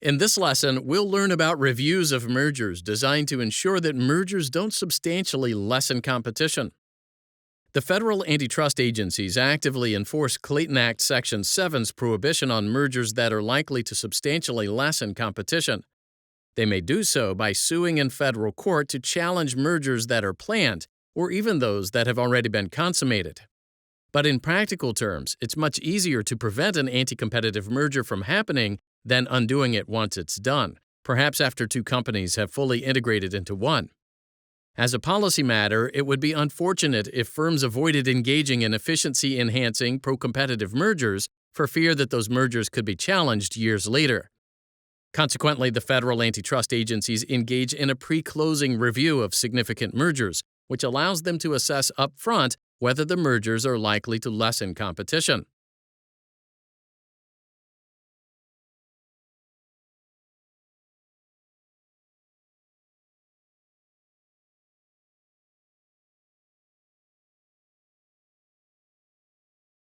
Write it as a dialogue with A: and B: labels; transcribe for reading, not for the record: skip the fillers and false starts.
A: In this lesson, we'll learn about reviews of mergers designed to ensure that mergers don't substantially lessen competition. The federal antitrust agencies actively enforce Clayton Act Section 7's prohibition on mergers that are likely to substantially lessen competition. They may do so by suing in federal court to challenge mergers that are planned, or even those that have already been consummated. But in practical terms, it's much easier to prevent an anti-competitive merger from happening than undoing it once it's done, perhaps after two companies have fully integrated into one. As a policy matter, it would be unfortunate if firms avoided engaging in efficiency-enhancing pro-competitive mergers for fear that those mergers could be challenged years later. Consequently, the federal antitrust agencies engage in a pre-closing review of significant mergers, which allows them to assess up front whether the mergers are likely to lessen competition.